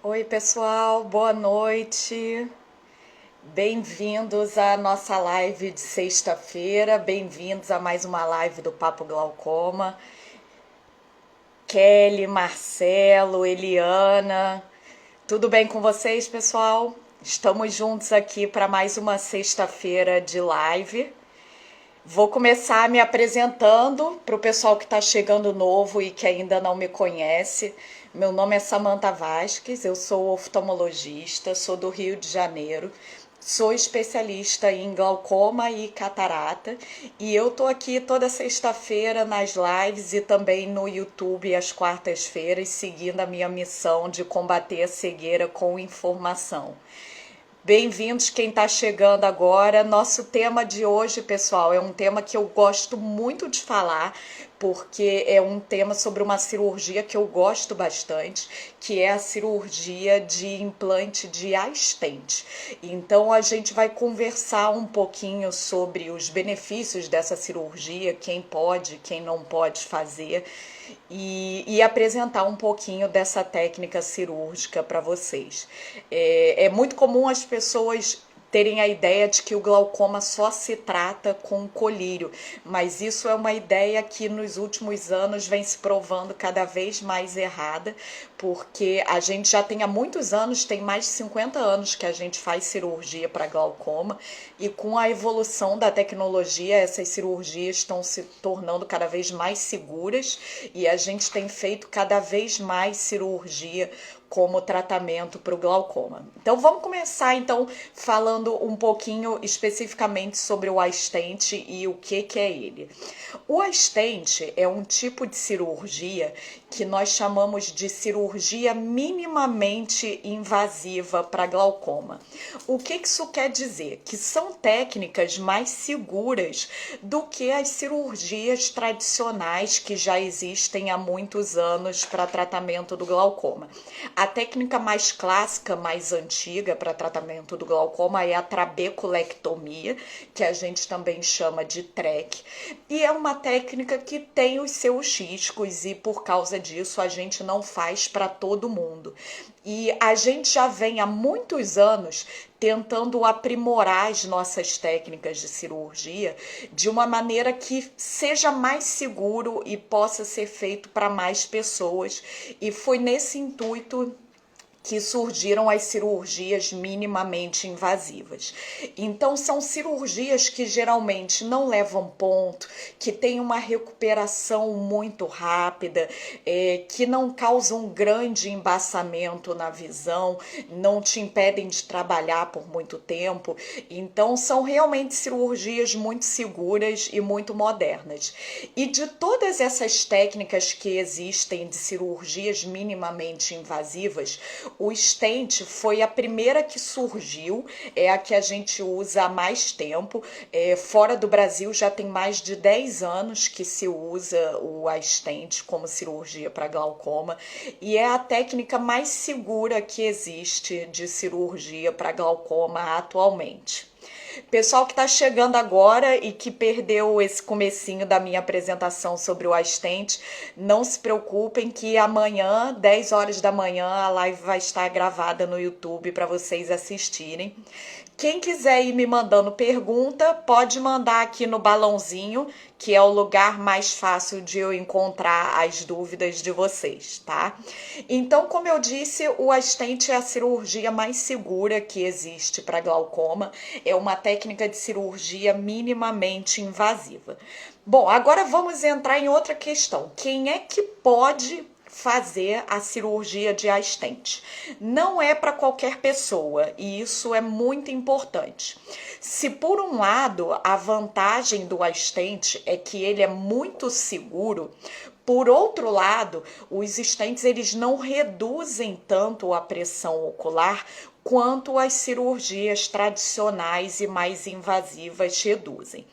Oi, pessoal, boa noite. Bem-vindos à nossa live de sexta-feira. Bem-vindos a mais uma live do Papo Glaucoma. Kelly, Marcelo, Eliana, tudo bem com vocês, pessoal? Estamos juntos aqui para mais uma sexta-feira de live. Vou começar me apresentando para o pessoal que está chegando novo e que ainda não me conhece. Meu nome é Samantha Vasques, eu sou oftalmologista, sou do Rio de Janeiro, sou especialista em glaucoma e catarata e eu tô aqui toda sexta-feira nas lives e também no YouTube às quartas-feiras, seguindo a minha missão de combater a cegueira com informação. Bem-vindos quem está chegando agora. Nosso tema de hoje, pessoal, é um tema que eu gosto muito de falar, porque é um tema sobre uma cirurgia que eu gosto bastante, que é a cirurgia de implante de stent. Então a gente vai conversar um pouquinho sobre os benefícios dessa cirurgia, quem pode, quem não pode fazer. E apresentar um pouquinho dessa técnica cirúrgica para vocês. É muito comum as pessoas terem a ideia de que o glaucoma só se trata com colírio, mas isso é uma ideia que nos últimos anos vem se provando cada vez mais errada, porque a gente já tem há muitos anos, tem mais de 50 anos que a gente faz cirurgia para glaucoma, e com a evolução da tecnologia, essas cirurgias estão se tornando cada vez mais seguras e a gente tem feito cada vez mais cirurgia como tratamento para o glaucoma. Então vamos começar então falando um pouquinho especificamente sobre o stent e o que é ele. O stent é um tipo de cirurgia que nós chamamos de cirurgia minimamente invasiva para glaucoma. O que isso quer dizer? Que são técnicas mais seguras do que as cirurgias tradicionais que já existem há muitos anos para tratamento do glaucoma. A técnica mais clássica, mais antiga para tratamento do glaucoma é a trabeculectomia, que a gente também chama de TREC, e é uma técnica que tem os seus riscos e por causa disso a gente não faz para todo mundo. E a gente já vem há muitos anos tentando aprimorar as nossas técnicas de cirurgia de uma maneira que seja mais seguro e possa ser feito para mais pessoas. E foi nesse intuito que surgiram as cirurgias minimamente invasivas. Então, são cirurgias que geralmente não levam ponto, que têm uma recuperação muito rápida, que não causam grande embaçamento na visão, não te impedem de trabalhar por muito tempo. Então, são realmente cirurgias muito seguras e muito modernas. E de todas essas técnicas que existem de cirurgias minimamente invasivas, o stent foi a primeira que surgiu, é a que a gente usa há mais tempo. Fora do Brasil já tem mais de 10 anos que se usa o stent como cirurgia para glaucoma e é a técnica mais segura que existe de cirurgia para glaucoma atualmente. Pessoal que está chegando agora e que perdeu esse comecinho da minha apresentação sobre o stent, não se preocupem que amanhã, 10 horas da manhã, a live vai estar gravada no YouTube para vocês assistirem. Quem quiser ir me mandando pergunta, pode mandar aqui no balãozinho, que é o lugar mais fácil de eu encontrar as dúvidas de vocês, tá? Então, como eu disse, o stent é a cirurgia mais segura que existe para glaucoma. É uma técnica de cirurgia minimamente invasiva. Bom, agora vamos entrar em outra questão. Quem é que pode fazer a cirurgia de stent? Não é para qualquer pessoa e isso é muito importante. Se por um lado a vantagem do stent é que ele é muito seguro, por outro lado, os stents eles não reduzem tanto a pressão ocular quanto as cirurgias tradicionais e mais invasivas reduzem.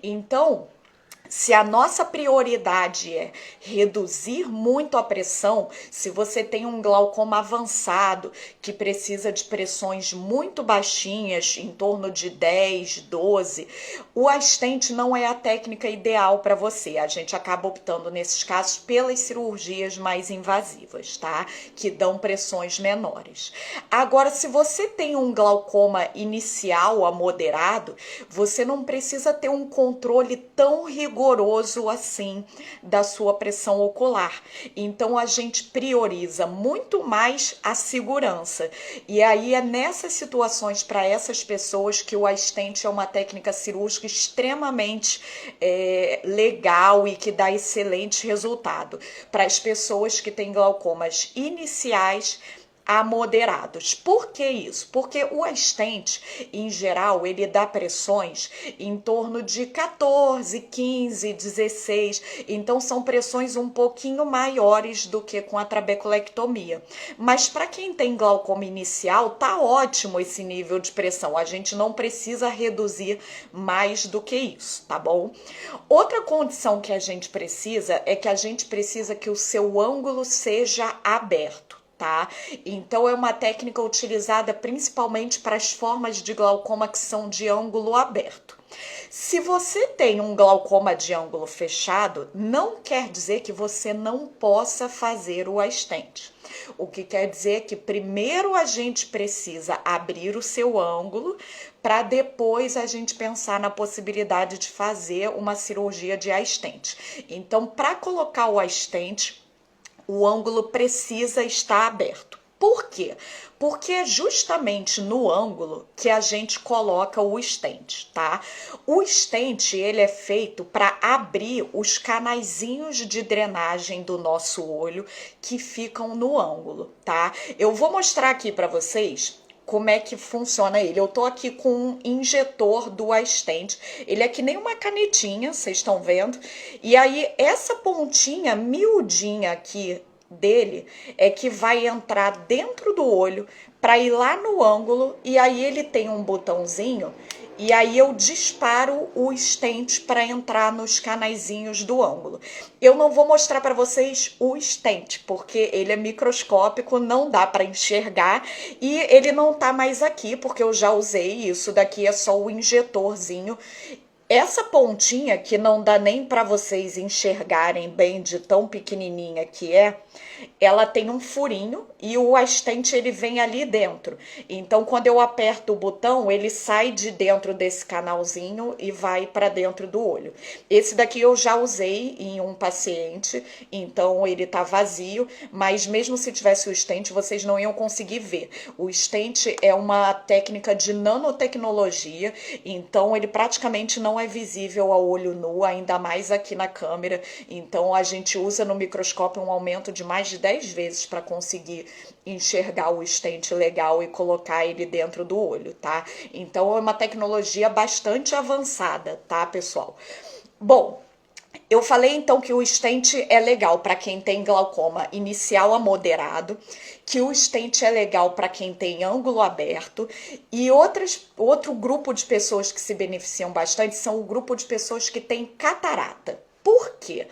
Então, Se a nossa prioridade é reduzir muito a pressão, se você tem um glaucoma avançado que precisa de pressões muito baixinhas, em torno de 10, 12, o assistente não é a técnica ideal para você. A gente acaba optando nesses casos pelas cirurgias mais invasivas, tá? Que dão pressões menores. Agora, se você tem um glaucoma inicial a moderado, você não precisa ter um controle tão rigoroso assim da sua pressão ocular. Então a gente prioriza muito mais a segurança. E aí é nessas situações, para essas pessoas, que o assistente é uma técnica cirúrgica extremamente legal e que dá excelente resultado. Para as pessoas que têm glaucomas iniciais a moderados. Por que isso? Porque o assistente, em geral, ele dá pressões em torno de 14, 15, 16. Então, são pressões um pouquinho maiores do que com a trabeculectomia. Mas para quem tem glaucoma inicial, tá ótimo esse nível de pressão. A gente não precisa reduzir mais do que isso, tá bom? Outra condição que a gente precisa é que a gente precisa que o seu ângulo seja aberto. Tá? Então é uma técnica utilizada principalmente para as formas de glaucoma que são de ângulo aberto. Se você tem um glaucoma de ângulo fechado, não quer dizer que você não possa fazer o assistente. O que quer dizer que primeiro a gente precisa abrir o seu ângulo para depois a gente pensar na possibilidade de fazer uma cirurgia de assistente. Então, para colocar o assistente, o ângulo precisa estar aberto. Por quê? Porque é justamente no ângulo que a gente coloca o stent, tá? O stent, ele é feito para abrir os canaizinhos de drenagem do nosso olho que ficam no ângulo, tá? Eu vou mostrar aqui para vocês como é que funciona ele. Eu tô aqui com um injetor do iStent. Ele é que nem uma canetinha, vocês estão vendo. E aí, essa pontinha miudinha aqui dele é que vai entrar dentro do olho para ir lá no ângulo. E aí, ele tem um botãozinho. E aí eu disparo o stent para entrar nos canaizinhos do ângulo. Eu não vou mostrar para vocês o stent, porque ele é microscópico, não dá para enxergar. E ele não tá mais aqui, porque eu já usei isso. Daqui é só o injetorzinho. Essa pontinha, que não dá nem para vocês enxergarem bem de tão pequenininha que é, ela tem um furinho e o assistente ele vem ali dentro. Então, quando eu aperto o botão, ele sai de dentro desse canalzinho e vai para dentro do olho. Esse daqui eu já usei em um paciente, então ele tá vazio, mas mesmo se tivesse o stent, vocês não iam conseguir ver. O stent é uma técnica de nanotecnologia, então ele praticamente não é visível a olho nu, ainda mais aqui na câmera. Então a gente usa no microscópio um aumento de mais de 10 vezes para conseguir enxergar o stent legal e colocar ele dentro do olho, tá? Então é uma tecnologia bastante avançada, tá, pessoal? Bom, eu falei então que o stent é legal para quem tem glaucoma inicial a moderado, que o stent é legal para quem tem ângulo aberto, e outro grupo de pessoas que se beneficiam bastante são o grupo de pessoas que têm catarata. Por quê?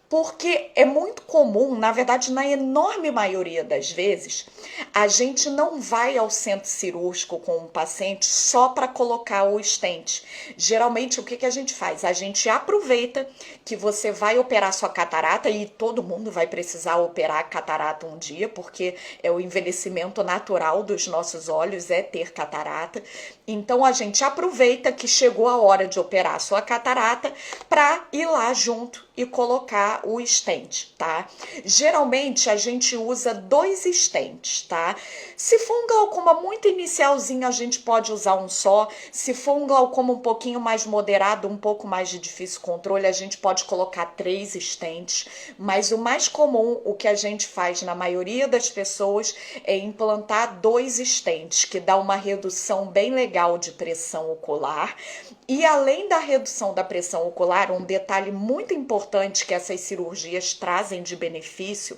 Porque é muito comum, na verdade, na enorme maioria das vezes, a gente não vai ao centro cirúrgico com um paciente só para colocar o stent. Geralmente, o que a gente faz? A gente aproveita que você vai operar sua catarata, e todo mundo vai precisar operar a catarata um dia, porque é o envelhecimento natural dos nossos olhos, é ter catarata. Então, a gente aproveita que chegou a hora de operar a sua catarata para ir lá junto e colocar o stent, tá? Geralmente a gente usa 2 stents, tá? Se for um glaucoma muito inicialzinho, a gente pode usar um só. Se for um glaucoma um pouquinho mais moderado, um pouco mais de difícil controle, a gente pode colocar 3 stents. Mas o mais comum, o que a gente faz na maioria das pessoas, é implantar 2 stents, que dá uma redução bem legal de pressão ocular. E além da redução da pressão ocular, um detalhe muito importante que essas cirurgias trazem de benefício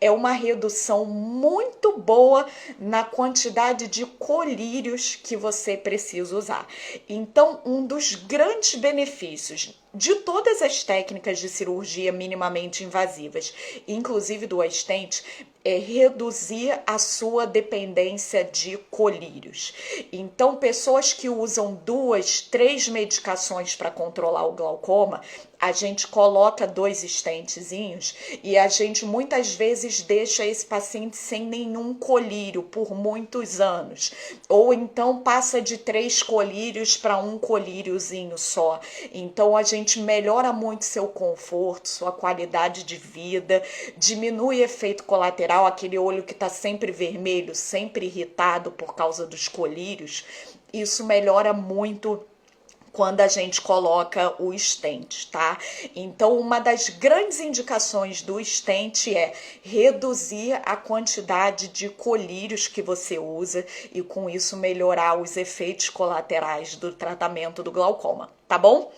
é uma redução muito boa na quantidade de colírios que você precisa usar. Então, um dos grandes benefícios de todas as técnicas de cirurgia minimamente invasivas, inclusive do stent, é reduzir a sua dependência de colírios. Então, pessoas que usam 2, 3 medicações para controlar o glaucoma, a gente coloca 2 stentezinhos e a gente muitas vezes deixa esse paciente sem nenhum colírio por muitos anos. Ou então passa de 3 colírios para um colíriozinho só. Então a gente melhora muito seu conforto, sua qualidade de vida, diminui efeito colateral, aquele olho que está sempre vermelho, sempre irritado por causa dos colírios. Isso melhora muito quando a gente coloca o stent, tá? Então, uma das grandes indicações do stent é reduzir a quantidade de colírios que você usa e com isso melhorar os efeitos colaterais do tratamento do glaucoma, tá bom?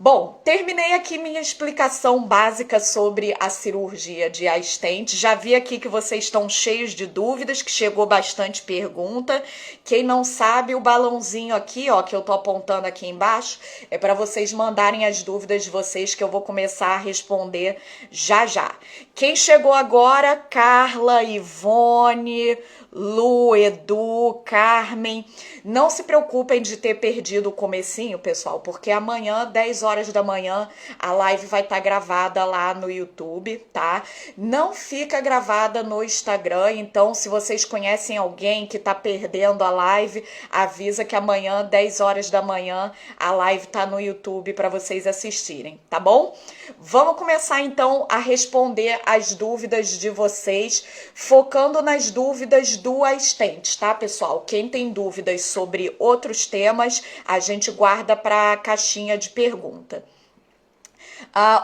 Bom, terminei aqui minha explicação básica sobre a cirurgia de stent. Já vi aqui que vocês estão cheios de dúvidas, que chegou bastante pergunta. Quem não sabe, o balãozinho aqui, ó, que eu tô apontando aqui embaixo, é para vocês mandarem as dúvidas de vocês que eu vou começar a responder já já. Quem chegou agora, Carla, Ivone, Lu, Edu, Carmen, não se preocupem de ter perdido o comecinho, pessoal, porque amanhã, 10 horas da manhã, a live vai estar gravada lá no YouTube, tá? Não fica gravada no Instagram, então se vocês conhecem alguém que tá perdendo a live, avisa que amanhã, 10 horas da manhã, a live tá no YouTube para vocês assistirem, tá bom? Vamos começar então a responder as dúvidas de vocês, focando nas dúvidas do stent, tá, pessoal? Quem tem dúvidas sobre outros temas, a gente guarda para a caixinha de pergunta.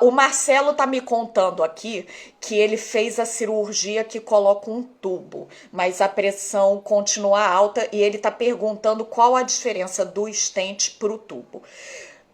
O Marcelo tá me contando aqui que ele fez a cirurgia que coloca um tubo, mas a pressão continua alta e ele tá perguntando qual a diferença do stent pro tubo.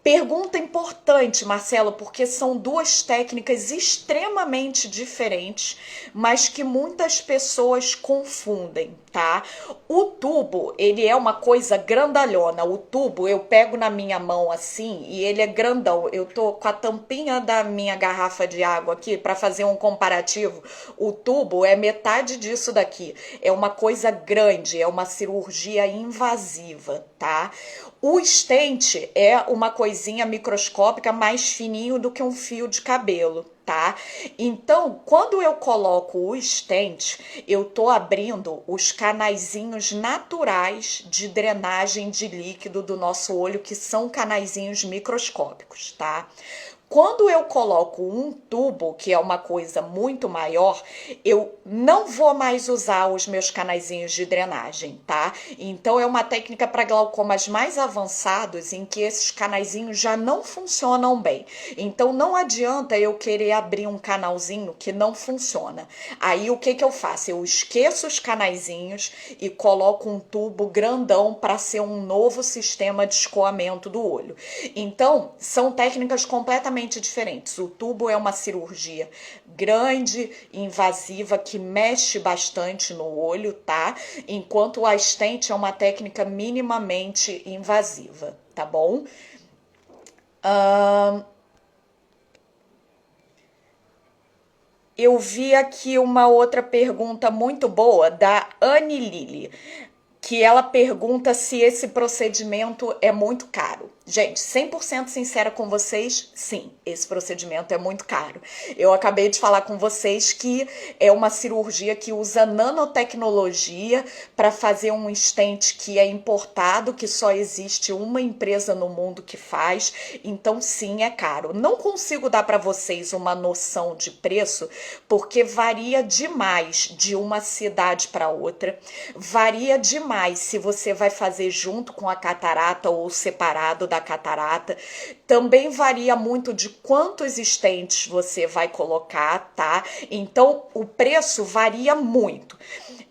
Pergunta importante, Marcelo, porque são duas técnicas extremamente diferentes, mas que muitas pessoas confundem, tá? O tubo, ele é uma coisa grandalhona. O tubo, eu pego na minha mão assim e ele é grandão. Eu tô com a tampinha da minha garrafa de água aqui para fazer um comparativo. O tubo é metade disso daqui. É uma coisa grande, é uma cirurgia invasiva, tá? O stent é uma coisinha microscópica mais fininho do que um fio de cabelo, tá? Então, quando eu coloco o stent, eu tô abrindo os canaizinhos naturais de drenagem de líquido do nosso olho, que são canaizinhos microscópicos, tá? Quando eu coloco um tubo, que é uma coisa muito maior, eu não vou mais usar os meus canaizinhos de drenagem, tá? Então é uma técnica para glaucomas mais avançados em que esses canaizinhos já não funcionam bem. Então não adianta eu querer abrir um canalzinho que não funciona. Aí o que eu faço? Eu esqueço os canaizinhos e coloco um tubo grandão para ser um novo sistema de escoamento do olho. Então são técnicas completamente diferentes. O tubo é uma cirurgia grande, invasiva, que mexe bastante no olho, tá? Enquanto a stent é uma técnica minimamente invasiva, tá bom? Eu vi aqui uma outra pergunta muito boa da Anne Lili, que ela pergunta se esse procedimento é muito caro. Gente, 100% sincera com vocês, sim, esse procedimento é muito caro. Eu acabei de falar com vocês que é uma cirurgia que usa nanotecnologia para fazer um stent que é importado, que só existe uma empresa no mundo que faz, então sim, é caro. Não consigo dar para vocês uma noção de preço, porque varia demais de uma cidade para outra, varia demais se você vai fazer junto com a catarata ou separado da catarata. Também varia muito de quantos stents você vai colocar, tá? Então, o preço varia muito.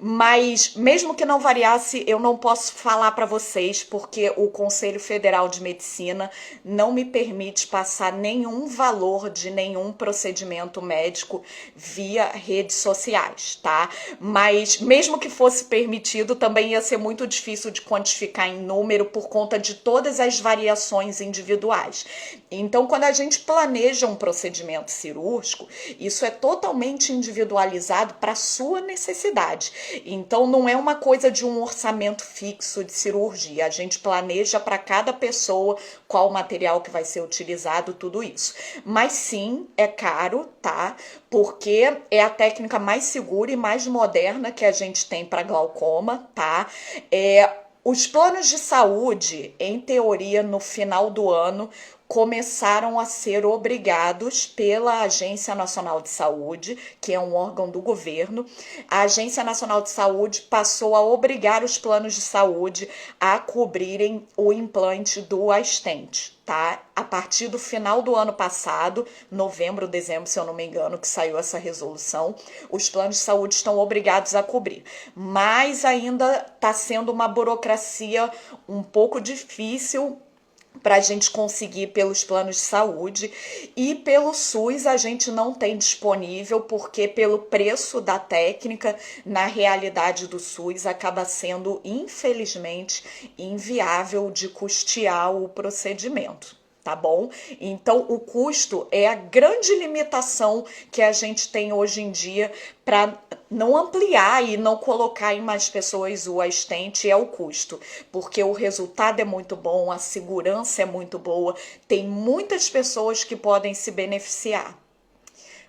Mas mesmo que não variasse, eu não posso falar para vocês porque o Conselho Federal de Medicina não me permite passar nenhum valor de nenhum procedimento médico via redes sociais, tá? Mas mesmo que fosse permitido, também ia ser muito difícil de quantificar em número por conta de todas as variações individuais. Então, quando a gente planeja um procedimento cirúrgico, isso é totalmente individualizado para a sua necessidade. Então, não é uma coisa de um orçamento fixo de cirurgia. A gente planeja para cada pessoa qual o material que vai ser utilizado, tudo isso. Mas sim, é caro, tá? Porque é a técnica mais segura e mais moderna que a gente tem para glaucoma, tá? Os planos de saúde, em teoria, no final do ano, começaram a ser obrigados pela Agência Nacional de Saúde, que é um órgão do governo. A Agência Nacional de Saúde passou a obrigar os planos de saúde a cobrirem o implante do stent, tá? A partir do final do ano passado, novembro, dezembro, se eu não me engano, que saiu essa resolução, os planos de saúde estão obrigados a cobrir. Mas ainda está sendo uma burocracia um pouco difícil para a gente conseguir pelos planos de saúde, e pelo SUS a gente não tem disponível porque pelo preço da técnica, na realidade do SUS, acaba sendo infelizmente inviável de custear o procedimento. Tá bom? Então, o custo é a grande limitação que a gente tem hoje em dia para não ampliar e não colocar em mais pessoas o stent, é o custo, porque o resultado é muito bom, a segurança é muito boa, tem muitas pessoas que podem se beneficiar.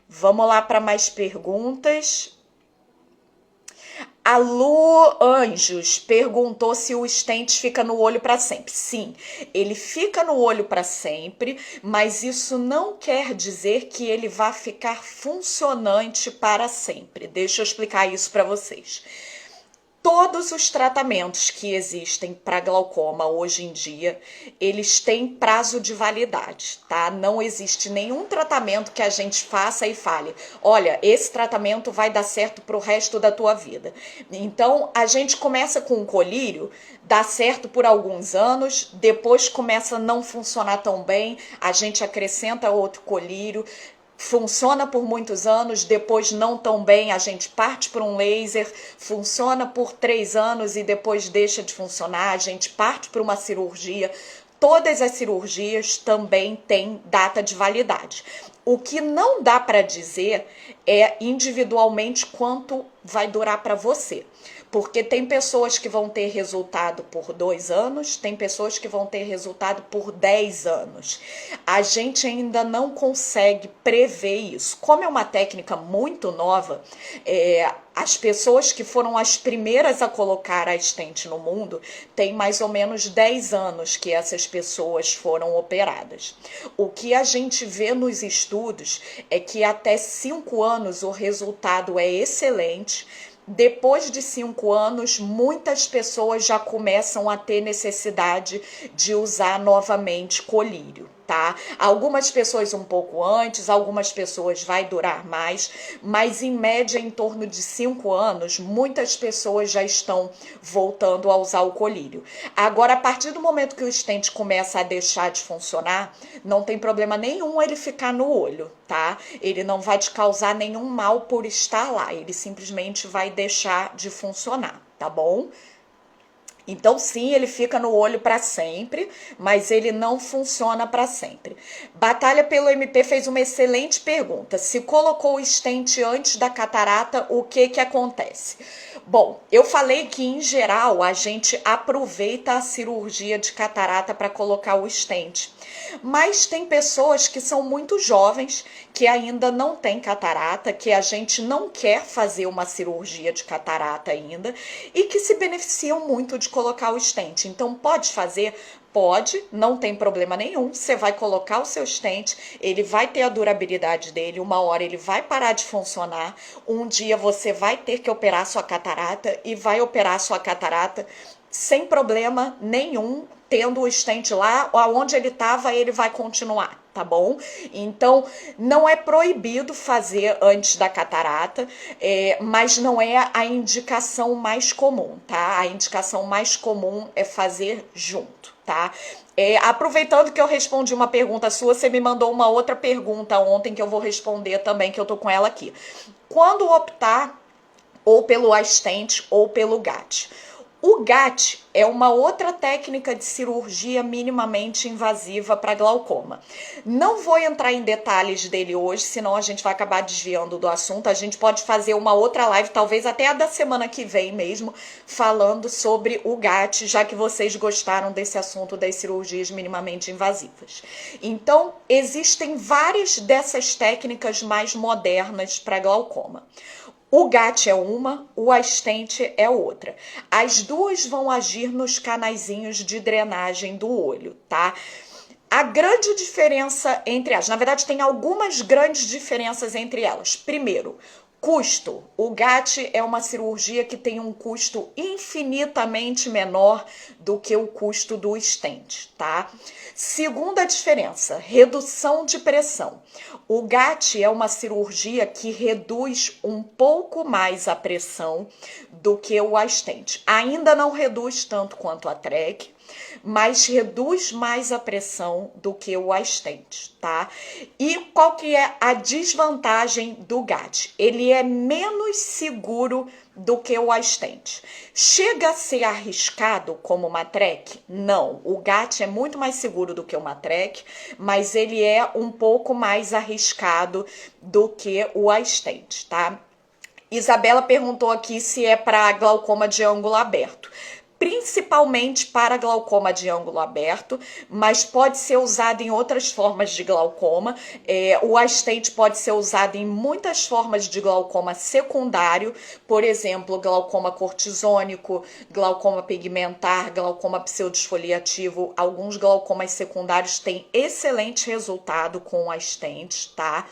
Vamos lá para mais perguntas. A Lu Anjos perguntou se o stent fica no olho para sempre. Sim, ele fica no olho para sempre, mas isso não quer dizer que ele vá ficar funcionante para sempre. Deixa eu explicar isso para vocês. Todos os tratamentos que existem para glaucoma hoje em dia, eles têm prazo de validade, tá? Não existe nenhum tratamento que a gente faça e fale, olha, esse tratamento vai dar certo pro resto da tua vida. Então, a gente começa com um colírio, dá certo por alguns anos, depois começa a não funcionar tão bem, a gente acrescenta outro colírio, funciona por muitos anos, depois não tão bem, a gente parte para um laser, funciona por 3 anos e depois deixa de funcionar, a gente parte para uma cirurgia. Todas as cirurgias também têm data de validade. O que não dá para dizer é individualmente quanto vai durar para você. Porque tem pessoas que vão ter resultado por 2 anos, tem pessoas que vão ter resultado por 10 anos. A gente ainda não consegue prever isso. Como é uma técnica muito nova, as pessoas que foram as primeiras a colocar a stent no mundo têm mais ou menos 10 anos que essas pessoas foram operadas. O que a gente vê nos estudos é que até 5 anos o resultado é excelente. Depois de 5 anos, muitas pessoas já começam a ter necessidade de usar novamente colírio, tá? Algumas pessoas um pouco antes, algumas pessoas vai durar mais, mas em média, em torno de 5 anos, muitas pessoas já estão voltando a usar o colírio. Agora, a partir do momento que o stent começa a deixar de funcionar, não tem problema nenhum ele ficar no olho, tá? Ele não vai te causar nenhum mal por estar lá, ele simplesmente vai deixar de funcionar, tá bom? Então, sim, ele fica no olho para sempre, mas ele não funciona para sempre. Batalha pelo MP fez uma excelente pergunta. Se colocou o stent antes da catarata, o que acontece? Bom, eu falei que, em geral, a gente aproveita a cirurgia de catarata para colocar o stent. Mas tem pessoas que são muito jovens, que ainda não têm catarata, que a gente não quer fazer uma cirurgia de catarata ainda, e que se beneficiam muito de colocar o stent. Então, pode fazer? Pode, não tem problema nenhum. Você vai colocar o seu stent, ele vai ter a durabilidade dele, uma hora ele vai parar de funcionar, um dia você vai ter que operar sua catarata e vai operar sua catarata sem problema nenhum, tendo o stent lá, onde ele estava, ele vai continuar. tá bom? Então, não é proibido fazer antes da catarata, mas não é a indicação mais comum, tá? A indicação mais comum é fazer junto, tá? Aproveitando que eu respondi uma pergunta sua, você me mandou uma outra pergunta ontem que eu vou responder também, que eu tô com ela aqui. Quando optar ou pelo Astent ou pelo GAT? O GAT é uma outra técnica de cirurgia minimamente invasiva para glaucoma. Não vou entrar em detalhes dele hoje, senão a gente vai acabar desviando do assunto. A gente pode fazer uma outra live, talvez até a da semana que vem mesmo, falando sobre o GAT, já que vocês gostaram desse assunto das cirurgias minimamente invasivas. Então, existem várias dessas técnicas mais modernas para glaucoma. O GAT é uma, o Astent é outra. As duas vão agir nos canaizinhos de drenagem do olho, tá? A grande diferença entre elas, na verdade tem algumas grandes diferenças entre elas. Primeiro, custo. O GAT é uma cirurgia que tem um custo infinitamente menor do que o custo do Stent, tá? Segunda diferença, redução de pressão. O GAT é uma cirurgia que reduz um pouco mais a pressão do que o Astent. Ainda não reduz tanto quanto a TREC, mas reduz mais a pressão do que o Astent, tá? E qual que é a desvantagem do GAT? Ele é menos seguro do que o Astent. Chega a ser arriscado como uma TREC? Não. O GAT é muito mais seguro do que uma TREC, mas ele é um pouco mais arriscado do que o Astent, tá? Isabela perguntou aqui se é para glaucoma de ângulo aberto. Principalmente para glaucoma de ângulo aberto, mas pode ser usado em outras formas de glaucoma. O Astent pode ser usado em muitas formas de glaucoma secundário, por exemplo, glaucoma cortisônico, glaucoma pigmentar, glaucoma pseudosfoliativo. Alguns glaucomas secundários têm excelente resultado com o Astent, tá?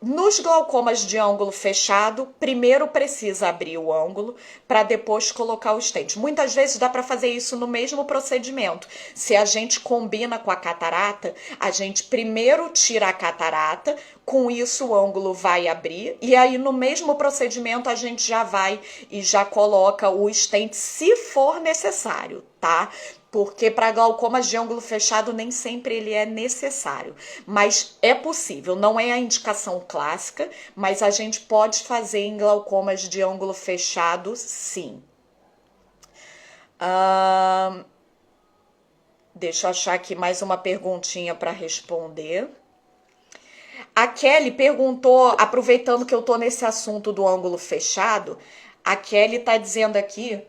Nos glaucomas de ângulo fechado, primeiro precisa abrir o ângulo para depois colocar o stent. Muitas vezes dá para fazer isso no mesmo procedimento. Se a gente combina com a catarata, a gente primeiro tira a catarata, com isso o ângulo vai abrir, e aí no mesmo procedimento a gente já vai e já coloca o stent se for necessário, tá? Porque para glaucomas de ângulo fechado nem sempre ele é necessário, mas é possível, não é a indicação clássica, mas a gente pode fazer em glaucomas de ângulo fechado, sim. Deixa eu achar aqui mais uma perguntinha para responder. A Kelly perguntou, aproveitando que eu tô nesse assunto do ângulo fechado, a Kelly tá dizendo aqui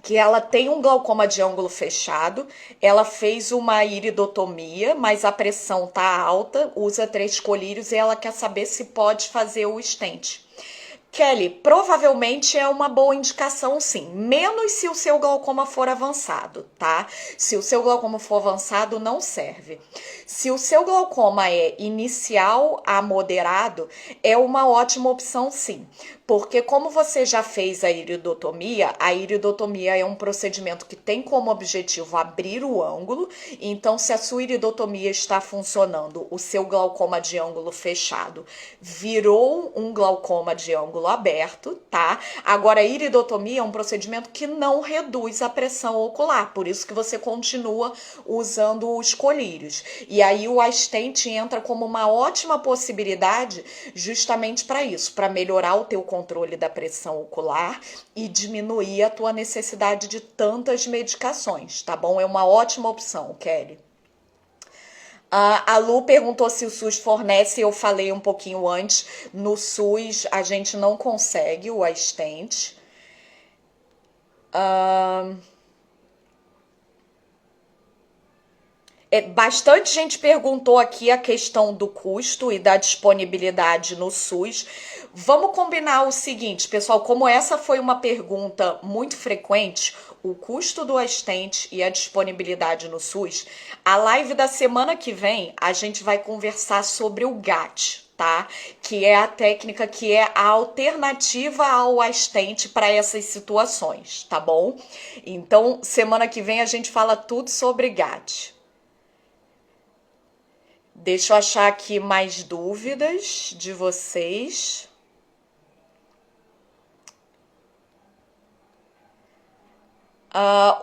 que ela tem um glaucoma de ângulo fechado, ela fez uma iridotomia, mas a pressão tá alta, usa 3 colírios e ela quer saber se pode fazer o stent. Kelly, provavelmente é uma boa indicação, sim. Menos se o seu glaucoma for avançado, tá? Se o seu glaucoma for avançado, não serve. Se o seu glaucoma é inicial a moderado, é uma ótima opção, sim. Porque como você já fez a iridotomia é um procedimento que tem como objetivo abrir o ângulo. Então, se a sua iridotomia está funcionando, o seu glaucoma de ângulo fechado virou um glaucoma de ângulo aberto, tá? Agora, a iridotomia é um procedimento que não reduz a pressão ocular, por isso que você continua usando os colírios. E aí o Astent entra como uma ótima possibilidade justamente para isso, para melhorar o teu controle da pressão ocular e diminuir a tua necessidade de tantas medicações, tá bom? É uma ótima opção, Kelly. A Lu perguntou se o SUS fornece, eu falei um pouquinho antes, no SUS a gente não consegue o Astent. Bastante gente perguntou aqui a questão do custo e da disponibilidade no SUS. Vamos combinar o seguinte, pessoal, como essa foi uma pergunta muito frequente, o custo do Astent e a disponibilidade no SUS, a live da semana que vem a gente vai conversar sobre o GAT, tá? Que é a técnica que é a alternativa ao Astent para essas situações, tá bom? Então, semana que vem a gente fala tudo sobre GAT. Deixa eu achar aqui mais dúvidas de vocês.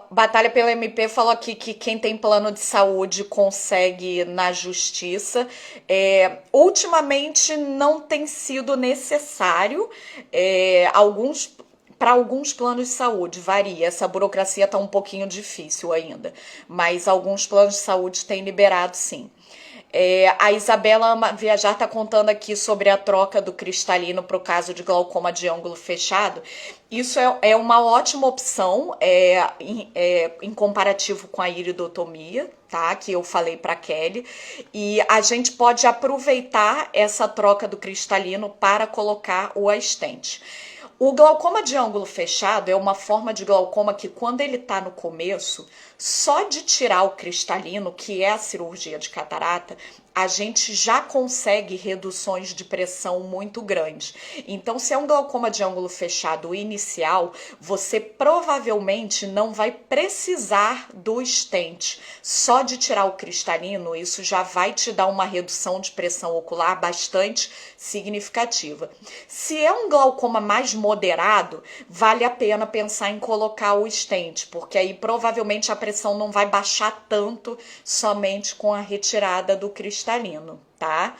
Batalha pela MP falou aqui que quem tem plano de saúde consegue na justiça. Ultimamente não tem sido necessário. Para alguns planos de saúde varia. Essa burocracia está um pouquinho difícil ainda, mas alguns planos de saúde têm liberado, sim. A Isabela Viajar está contando aqui sobre a troca do cristalino para o caso de glaucoma de ângulo fechado. Isso é uma ótima opção em comparativo com a iridotomia, tá? Que eu falei para Kelly. E a gente pode aproveitar essa troca do cristalino para colocar o stent. O glaucoma de ângulo fechado é uma forma de glaucoma que, quando ele está no começo, só de tirar o cristalino, que é a cirurgia de catarata, a gente já consegue reduções de pressão muito grandes. Então, se é um glaucoma de ângulo fechado inicial, você provavelmente não vai precisar do stent. Só de tirar o cristalino, isso já vai te dar uma redução de pressão ocular bastante significativa. Se é um glaucoma mais moderado, vale a pena pensar em colocar o stent, porque aí provavelmente a pressão não vai baixar tanto somente com a retirada do cristalino, tá?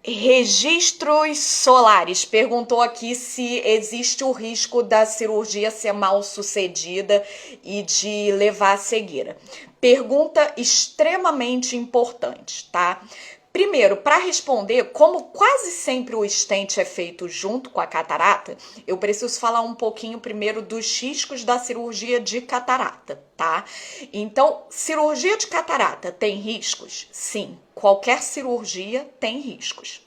Registros Solares perguntou aqui se existe o risco da cirurgia ser mal sucedida e de levar à cegueira. Pergunta extremamente importante, tá? Primeiro, para responder, como quase sempre o stent é feito junto com a catarata, eu preciso falar um pouquinho primeiro dos riscos da cirurgia de catarata, tá? Então, cirurgia de catarata tem riscos? Sim, qualquer cirurgia tem riscos.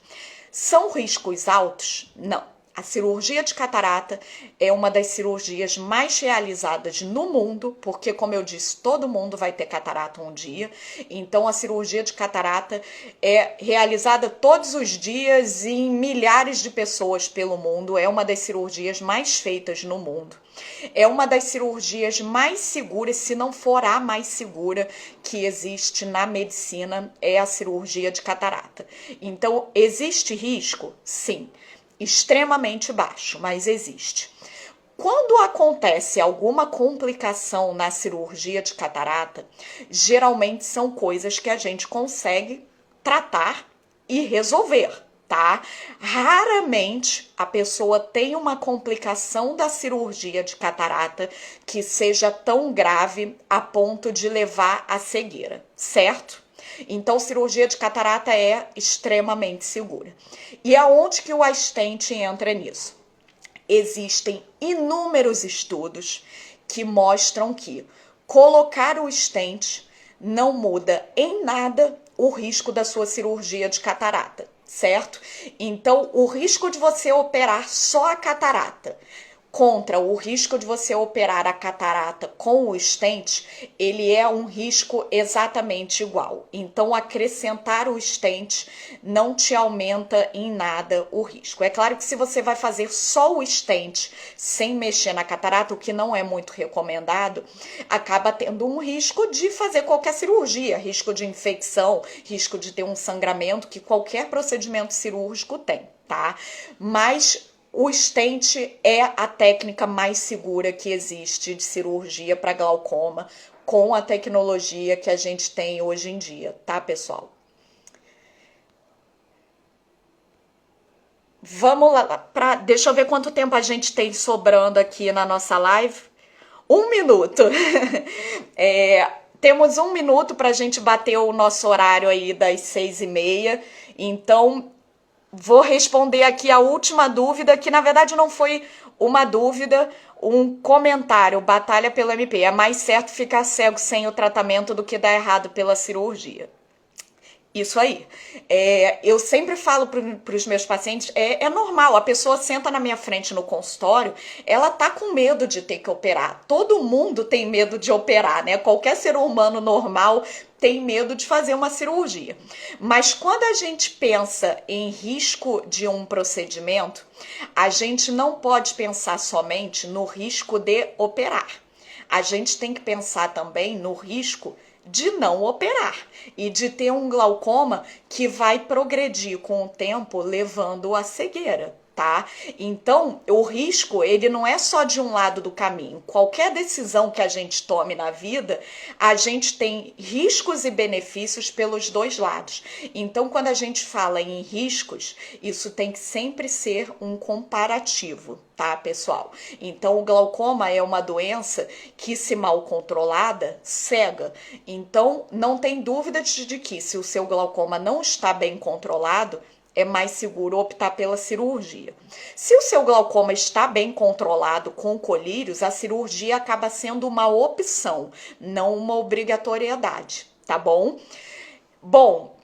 São riscos altos? Não. A cirurgia de catarata é uma das cirurgias mais realizadas no mundo, porque, como eu disse, todo mundo vai ter catarata um dia. Então, a cirurgia de catarata é realizada todos os dias em milhares de pessoas pelo mundo. É uma das cirurgias mais feitas no mundo. É uma das cirurgias mais seguras, se não for a mais segura que existe na medicina, é a cirurgia de catarata. Então, existe risco? Sim. Extremamente baixo, mas existe. Quando acontece alguma complicação na cirurgia de catarata, geralmente são coisas que a gente consegue tratar e resolver, tá? Raramente a pessoa tem uma complicação da cirurgia de catarata que seja tão grave a ponto de levar à cegueira, certo? Então, cirurgia de catarata é extremamente segura. E aonde que o stent entra nisso? Existem inúmeros estudos que mostram que colocar o stent não muda em nada o risco da sua cirurgia de catarata, certo? Então, o risco de você operar só a catarata contra o risco de você operar a catarata com o stent, ele é um risco exatamente igual. Então, acrescentar o stent não te aumenta em nada o risco. É claro que se você vai fazer só o stent sem mexer na catarata, o que não é muito recomendado, acaba tendo um risco de fazer qualquer cirurgia, risco de infecção, risco de ter um sangramento que qualquer procedimento cirúrgico tem, tá? Mas o stent é a técnica mais segura que existe de cirurgia para glaucoma, com a tecnologia que a gente tem hoje em dia, tá, pessoal? Vamos lá, deixa eu ver quanto tempo a gente tem sobrando aqui na nossa live. 1 minuto. Temos 1 minuto para a gente bater o nosso horário aí das 6h30. Então, vou responder aqui a última dúvida, que na verdade não foi uma dúvida, um comentário. Batalha pelo MP. É mais certo ficar cego sem o tratamento do que dar errado pela cirurgia. Isso aí. Eu sempre falo para os meus pacientes, é normal, a pessoa senta na minha frente no consultório, ela tá com medo de ter que operar. Todo mundo tem medo de operar, né? Qualquer ser humano normal tem medo de fazer uma cirurgia. Mas quando a gente pensa em risco de um procedimento, a gente não pode pensar somente no risco de operar. a gente tem que pensar também no risco de não operar e de ter um glaucoma que vai progredir com o tempo, levando à cegueira. Tá? Então, o risco, ele não é só de um lado do caminho. Qualquer decisão que a gente tome na vida, a gente tem riscos e benefícios pelos dois lados. Então, quando a gente fala em riscos, isso tem que sempre ser um comparativo, tá, pessoal? Então, o glaucoma é uma doença que, se mal controlada, cega. Então, não tem dúvida de que, se o seu glaucoma não está bem controlado, é mais seguro optar pela cirurgia. Se o seu glaucoma está bem controlado com colírios, a cirurgia acaba sendo uma opção, não uma obrigatoriedade, tá bom? Bom,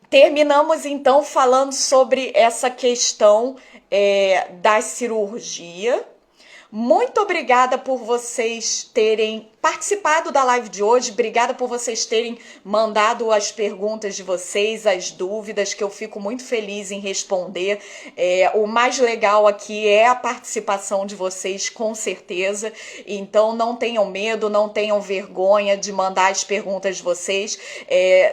terminamos então falando sobre essa questão da cirurgia. Muito obrigada por vocês terem participado da live de hoje. Obrigada por vocês terem mandado as perguntas de vocês, as dúvidas, que eu fico muito feliz em responder. O mais legal aqui é a participação de vocês, com certeza. Então não tenham medo, não tenham vergonha de mandar as perguntas de vocês.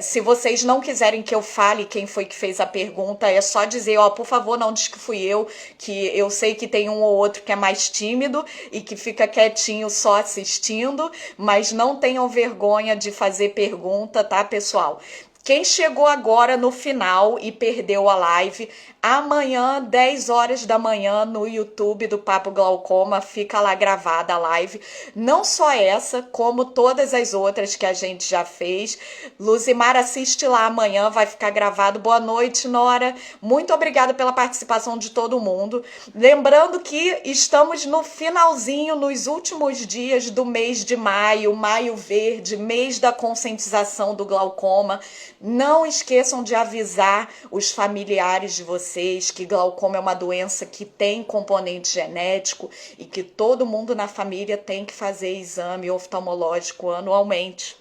Se vocês não quiserem que eu fale quem foi que fez a pergunta, é só dizer, ó, por favor, não diz que fui eu, que eu sei que tem um ou outro que é mais tímido e que fica quietinho só assistindo, mas não tenham vergonha de fazer pergunta, tá, pessoal? Quem chegou agora no final e perdeu a live, amanhã, 10 horas da manhã, no YouTube do Papo Glaucoma, fica lá gravada a live. Não só essa, como todas as outras que a gente já fez. Luzimar, assiste lá amanhã, vai ficar gravado. Boa noite, Nora. Muito obrigada pela participação de todo mundo. Lembrando que estamos no finalzinho, nos últimos dias do mês de maio, Maio Verde, mês da conscientização do glaucoma. Não esqueçam de avisar os familiares de vocês que glaucoma é uma doença que tem componente genético e que todo mundo na família tem que fazer exame oftalmológico anualmente.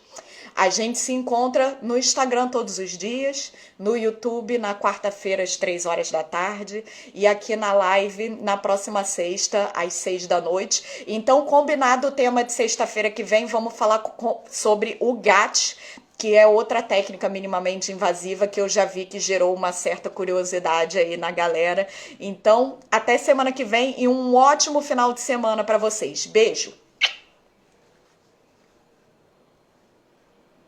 A gente se encontra no Instagram todos os dias, no YouTube na quarta-feira às 3 horas da tarde e aqui na live na próxima sexta às 6 da noite. Então, combinado o tema de sexta-feira que vem, vamos falar sobre o GAT, que é outra técnica minimamente invasiva que eu já vi que gerou uma certa curiosidade aí na galera. Então, até semana que vem e um ótimo final de semana para vocês. Beijo!